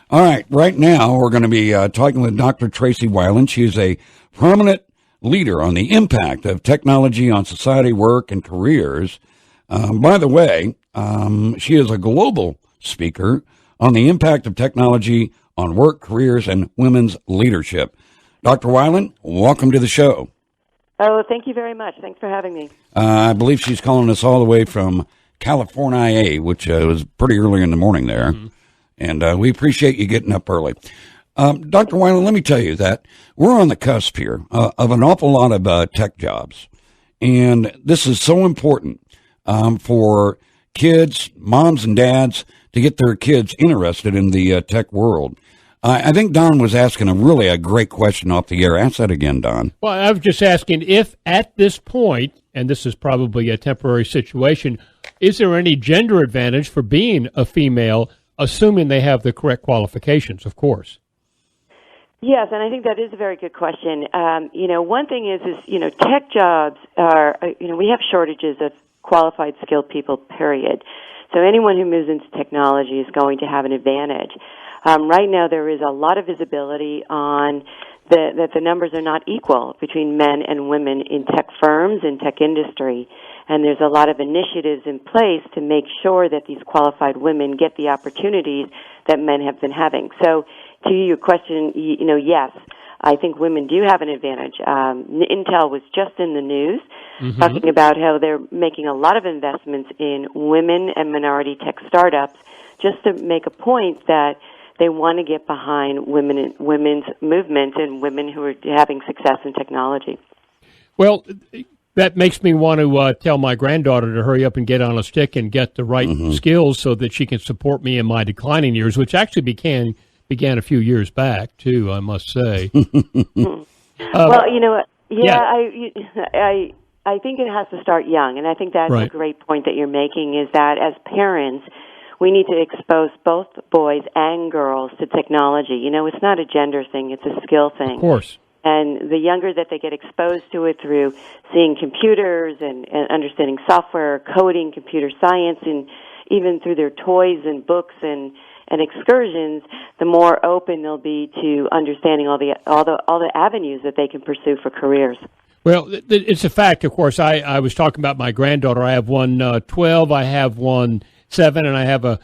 All right, right now we're going to be talking with Dr. Tracey Wilen. She is a prominent leader on the impact of technology on society, work, and careers. By the way, she is a global speaker on the impact of technology on work, careers, and women's leadership. Dr. Wilen, welcome to the show. Oh, thank you very much. Thanks for having me. I believe she's calling us all the way from California, which was pretty early in the morning there. Mm-hmm. And we appreciate you getting up early. Dr. Wilen, let me tell you that we're on the cusp here of an awful lot of tech jobs. And this is so important for kids, moms and dads, to get their kids interested in the tech world. I think Don was asking a great question off the air. Ask that again, Don. Well, I was just asking if at this point, and this is probably a temporary situation, is there any gender advantage for being a female, assuming they have the correct qualifications, of course? Yes, and I think that is a very good question. One thing is tech jobs are, we have shortages of qualified, skilled people, period. So anyone who moves into technology is going to have an advantage. Right now there is a lot of visibility on that the numbers are not equal between men and women in tech firms and tech industry. And there's a lot of initiatives in place to make sure that these qualified women get the opportunities that men have been having. So to your question, yes, I think women do have an advantage. Intel was just in the news talking about how they're making a lot of investments in women and minority tech startups just to make a point that they want to get behind women's movement and women who are having success in technology. Well, that makes me want to tell my granddaughter to hurry up and get on a stick and get the right skills so that she can support me in my declining years, which actually began a few years back, too, I must say. Well, you know what? I think it has to start young, and I think that's a great point that you're making, is that as parents, we need to expose both boys and girls to technology. It's not a gender thing, it's a skill thing. Of course. And the younger that they get exposed to it through seeing computers and understanding software, coding, computer science, and even through their toys and books and excursions, the more open they'll be to understanding all the avenues that they can pursue for careers. Well, it's a fact, of course. I was talking about my granddaughter. I have one 12, I have one 7, and I have a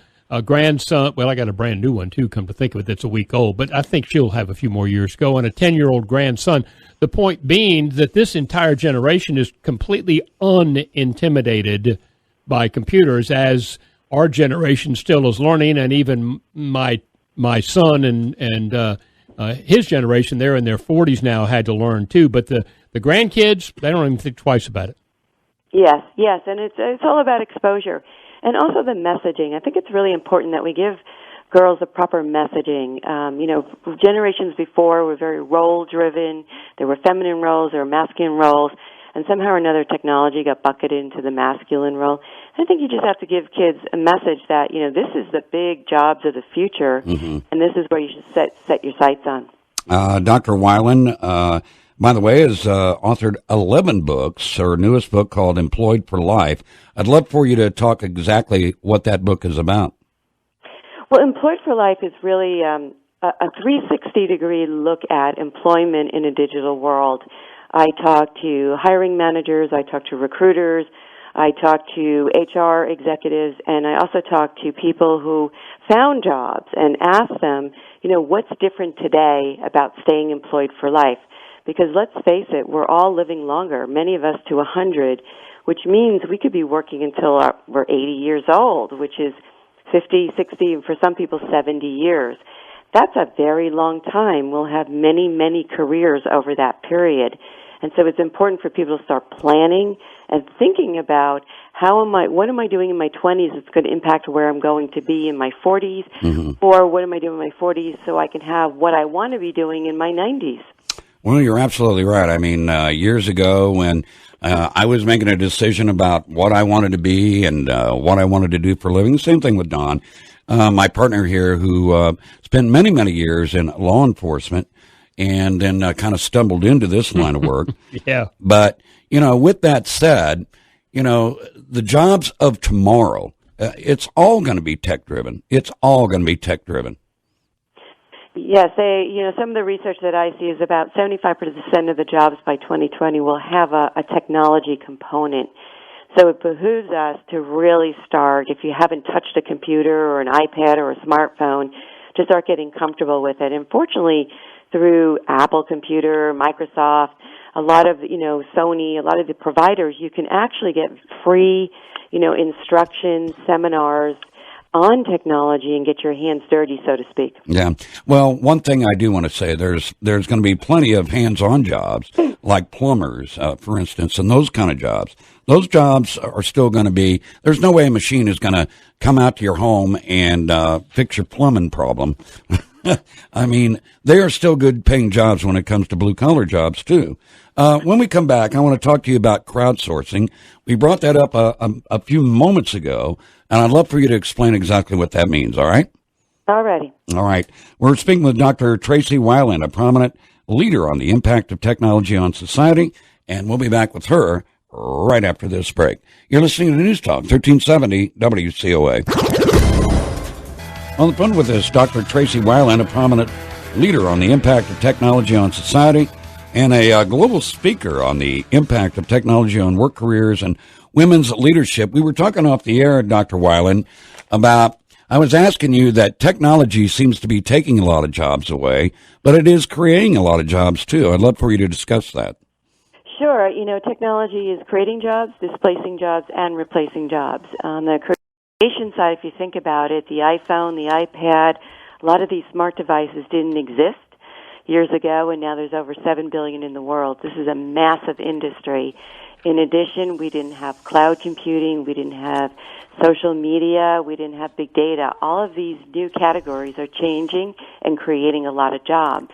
grandson. Well, I got a brand new one, too, come to think of it, that's a week old. But I think she'll have a few more years to go, and a 10-year-old grandson. The point being that this entire generation is completely unintimidated by computers, as our generation still is learning, and even my son and his generation, they're in their 40s now, had to learn, too. But the grandkids, they don't even think twice about it. Yes, and it's all about exposure. And also the messaging. I think it's really important that we give girls a proper messaging. Generations before were very role-driven. There were feminine roles, there were masculine roles, and somehow or another technology got bucketed into the masculine role. I think you just have to give kids a message that, this is the big jobs of the future, and this is where you should set your sights on. Dr. Wilen, by the way, has authored 11 books. Her newest book called Employed for Life. I'd love for you to talk exactly what that book is about. Well, Employed for Life is really a 360-degree look at employment in a digital world. I talk to hiring managers, I talk to recruiters, I talk to HR executives, and I also talk to people who found jobs and ask them, what's different today about staying employed for life? Because let's face it, we're all living longer, many of us to 100, which means we could be working until we're 80 years old, which is 50, 60, and for some people 70 years. That's a very long time. We'll have many, many careers over that period. And so it's important for people to start planning and thinking about what am I doing in my 20s that's going to impact where I'm going to be in my 40s, or what am I doing in my 40s so I can have what I want to be doing in my 90s. Well, you're absolutely right. I mean, years ago when I was making a decision about what I wanted to be and what I wanted to do for a living, same thing with Don, my partner here, who spent many, many years in law enforcement and then kind of stumbled into this line of work. Yeah. But, with that said, the jobs of tomorrow, it's all going to be tech-driven. It's all going to be tech-driven. Yes, some of the research that I see is about 75% of the jobs by 2020 will have a technology component. So it behooves us to really start, if you haven't touched a computer or an iPad or a smartphone, to start getting comfortable with it. And fortunately, through Apple Computer, Microsoft, a lot of, Sony, a lot of the providers, you can actually get free, instruction, seminars on technology and get your hands dirty, so to speak. Yeah. Well, one thing I do want to say, there's going to be plenty of hands-on jobs, like plumbers, for instance, and those kind of jobs. Those jobs are still going to be, there's no way a machine is going to come out to your home and fix your plumbing problem. I mean, they are still good paying jobs when it comes to blue collar jobs too. When we come back, I want to talk to you about crowdsourcing. We brought that up a few moments ago, and I'd love for you to explain exactly what that means. All right? All righty. All right. We're speaking with Dr. Tracey Wilen, a prominent leader on the impact of technology on society, and we'll be back with her right after this break. You're listening to News Talk 1370 WCOA. On the phone with us, Dr. Tracey Wilen, a prominent leader on the impact of technology on society and a global speaker on the impact of technology on work careers and women's leadership. We were talking off the air, Dr. Wilen, about, I was asking you that technology seems to be taking a lot of jobs away, but it is creating a lot of jobs too. I'd love for you to discuss that. Sure. Technology is creating jobs, displacing jobs, and replacing jobs. On the creation side, if you think about it, the iPhone, the iPad, a lot of these smart devices didn't exist years ago, and now there's over 7 billion in the world. This is a massive industry. In addition, we didn't have cloud computing, we didn't have social media, we didn't have big data. All of these new categories are changing and creating a lot of jobs.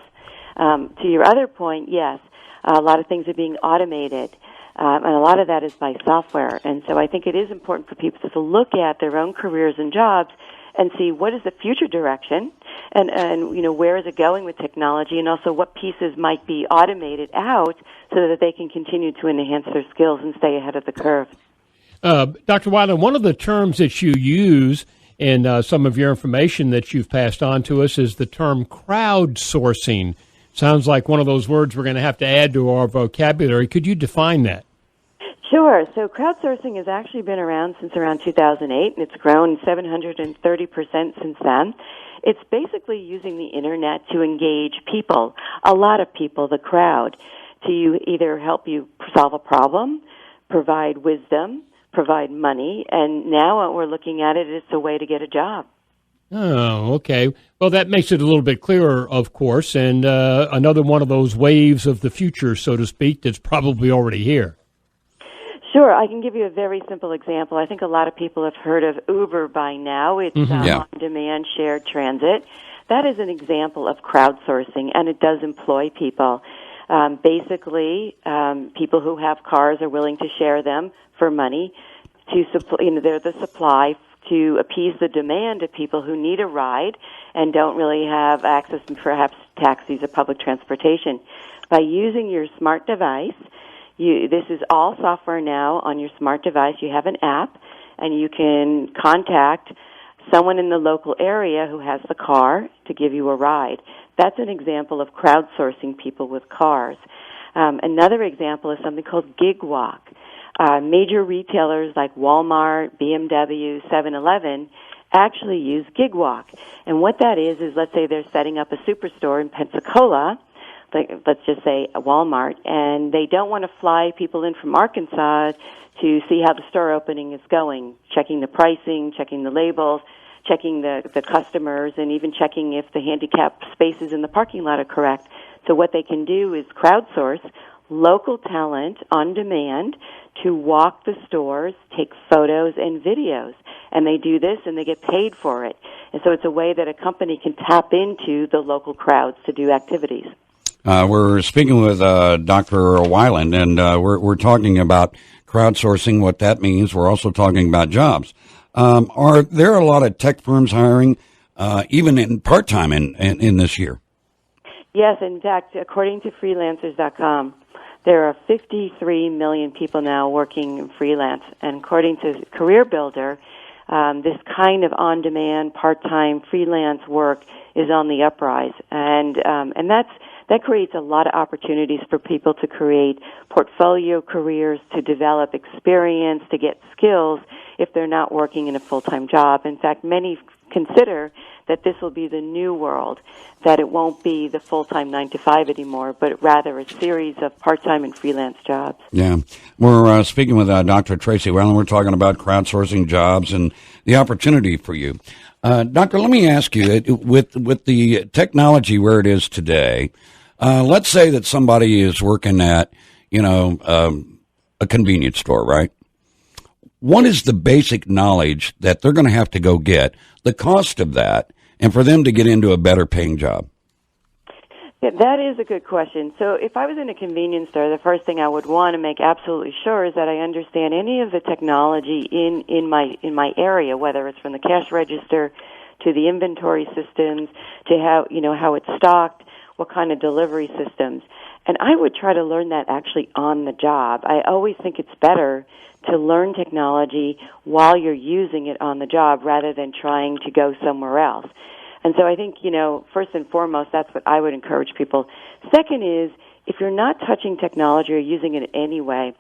To your other point, yes, a lot of things are being automated, and a lot of that is by software. And so I think it is important for people to look at their own careers and jobs and see what is the future direction and where is it going with technology, and also what pieces might be automated out so that they can continue to enhance their skills and stay ahead of the curve. Dr. Wilen, one of the terms that you use in some of your information that you've passed on to us is the term crowdsourcing. Sounds like one of those words we're going to have to add to our vocabulary. Could you define that? Sure. So crowdsourcing has actually been around since around 2008, and it's grown 730% since then. It's basically using the Internet to engage people, a lot of people, the crowd, to either help you solve a problem, provide wisdom, provide money, and now what we're looking at it's a way to get a job. Oh, okay. Well, that makes it a little bit clearer, of course, and another one of those waves of the future, so to speak, that's probably already here. Sure. I can give you a very simple example. I think a lot of people have heard of Uber by now. It's on-demand shared transit. That is an example of crowdsourcing, and it does employ people. Basically, people who have cars are willing to share them for money. They're the supply to appease the demand of people who need a ride and don't really have access to perhaps taxis or public transportation. By using your smart device, this is all software now on your smart device. You have an app, and you can contact someone in the local area who has the car to give you a ride. That's an example of crowdsourcing people with cars. Another example is something called Gig Walk. Major retailers like Walmart, BMW, 7-Eleven actually use Gig Walk. And what that is let's say they're setting up a superstore in Pensacola, let's just say a Walmart, and they don't want to fly people in from Arkansas to see how the store opening is going, checking the pricing, checking the labels, checking the customers, and even checking if the handicap spaces in the parking lot are correct. So what they can do is crowdsource local talent on demand to walk the stores, take photos and videos. And they do this and they get paid for it. And so it's a way that a company can tap into the local crowds to do activities. We're speaking with Dr. Wilen, and we're talking about crowdsourcing, what that means. We're also talking about jobs. Are there a lot of tech firms hiring, even in part-time in this year? Yes, in fact, according to freelancers.com, there are 53 million people now working freelance. And according to Career Builder, this kind of on-demand, part-time, freelance work is on the uprise, and that creates a lot of opportunities for people to create portfolio careers, to develop experience, to get skills if they're not working in a full-time job. In fact, many consider that this will be the new world, that it won't be the full-time 9-to-5 anymore, but rather a series of part-time and freelance jobs. Yeah. We're speaking with Dr. Tracey Wilen. We're talking about crowdsourcing jobs and the opportunity for you. Doctor, let me ask you, with the technology where it is today, let's say that somebody is working at, a convenience store, right? What is the basic knowledge that they're going to have to go get, the cost of that, and for them to get into a better paying job? Yeah, that is a good question. So if I was in a convenience store, the first thing I would want to make absolutely sure is that I understand any of the technology in my area, whether it's from the cash register to the inventory systems to how it's stocked, what kind of delivery systems. And I would try to learn that actually on the job. I always think it's better to learn technology while you're using it on the job rather than trying to go somewhere else. And so I think, first and foremost, that's what I would encourage people. Second is, if you're not touching technology or using it anyway,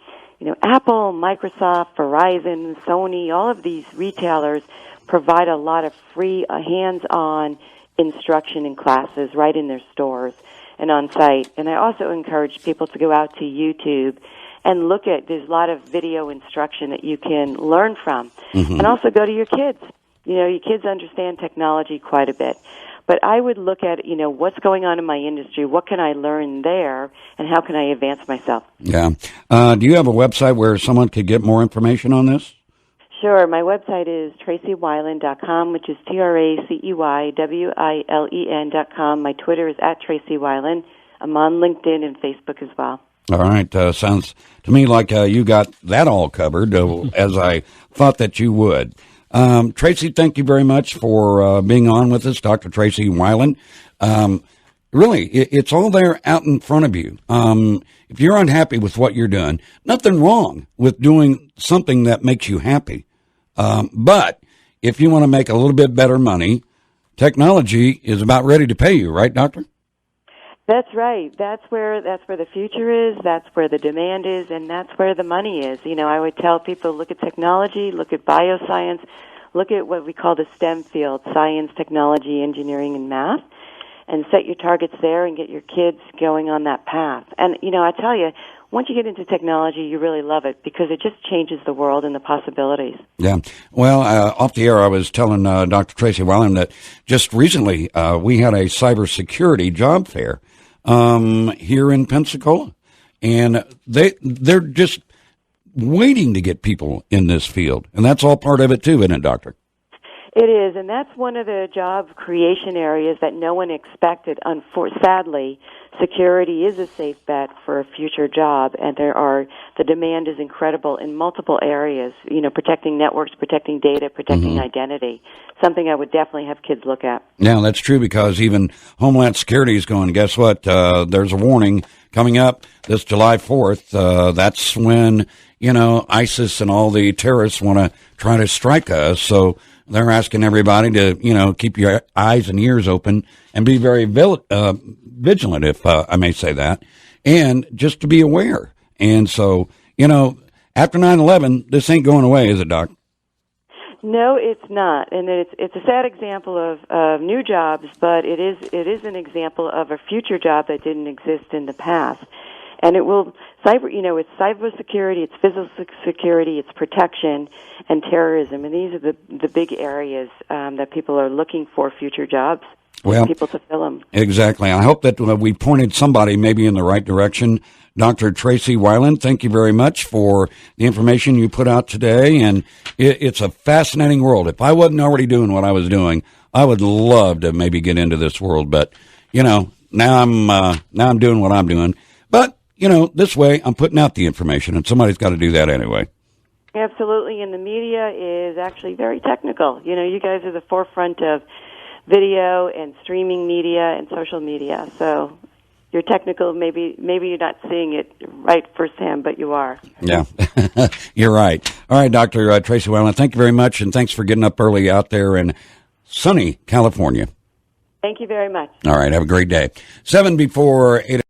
Apple, Microsoft, Verizon, Sony, all of these retailers provide a lot of free, hands-on instruction in classes right in their stores and on site. And I also encourage people to go out to YouTube and there's a lot of video instruction that you can learn from. Mm-hmm. And also go to your kids. Your kids understand technology quite a bit. But I would look at, what's going on in my industry, what can I learn there, and how can I advance myself? Yeah. Do you have a website where someone could get more information on this? Sure. My website is TraceyWilen.com, which is TraceyWilen.com. My Twitter is @TraceyWilen. I'm on LinkedIn and Facebook as well. All right. Sounds to me like you got that all covered, as I thought that you would. Tracey, thank you very much for being on with us, Dr. Tracey Wilen. Really, it's all there out in front of you. If you're unhappy with what you're doing, nothing wrong with doing something that makes you happy. But if you want to make a little bit better money, technology is about ready to pay you, right, Doctor? That's right. That's where the future is. That's where the demand is, and that's where the money is. I would tell people, look at technology, look at bioscience, look at what we call the STEM field, science, technology, engineering, and math, and set your targets there and get your kids going on that path. And, I tell you, once you get into technology, you really love it because it just changes the world and the possibilities. Yeah. Well, off the air, I was telling Dr. Tracey Wilen that just recently we had a cybersecurity job fair here in Pensacola, and they're just waiting to get people in this field, and that's all part of it too, isn't it, Doctor? It is, and that's one of the job creation areas that no one expected. Sadly, security is a safe bet for a future job, and the demand is incredible in multiple areas. Protecting networks, protecting data, protecting identity. Something I would definitely have kids look at. Yeah, that's true, because even Homeland Security is going, guess what? There's a warning coming up this July 4th. That's when, ISIS and all the terrorists want to try to strike us. So they're asking everybody to, keep your eyes and ears open and be very vigilant, if I may say that, and just to be aware. And so, after 9/11, this ain't going away, is it, Doc? No, it's not, and it's a sad example of new jobs, but it is an example of a future job that didn't exist in the past, and it will it's cybersecurity, it's physical security, it's protection, and terrorism, and these are the big areas that people are looking for future jobs. Well, people to fill them. Exactly. I hope that we pointed somebody maybe in the right direction. Dr. Tracey Wilen, thank you very much for the information you put out today, and it's a fascinating world. If I wasn't already doing what I was doing, I would love to maybe get into this world, but now I'm doing what I'm doing. But this way I'm putting out the information, and somebody's got to do that anyway. Absolutely, and the media is actually very technical. You guys are the forefront of video and streaming media and social media, so you're technical. Maybe you're not seeing it right firsthand, but you are. Yeah, you're right. All right, Dr. Tracey Wilen, thank you very much, and thanks for getting up early out there in sunny California. Thank you very much. All right, have a great day. 7 before 8.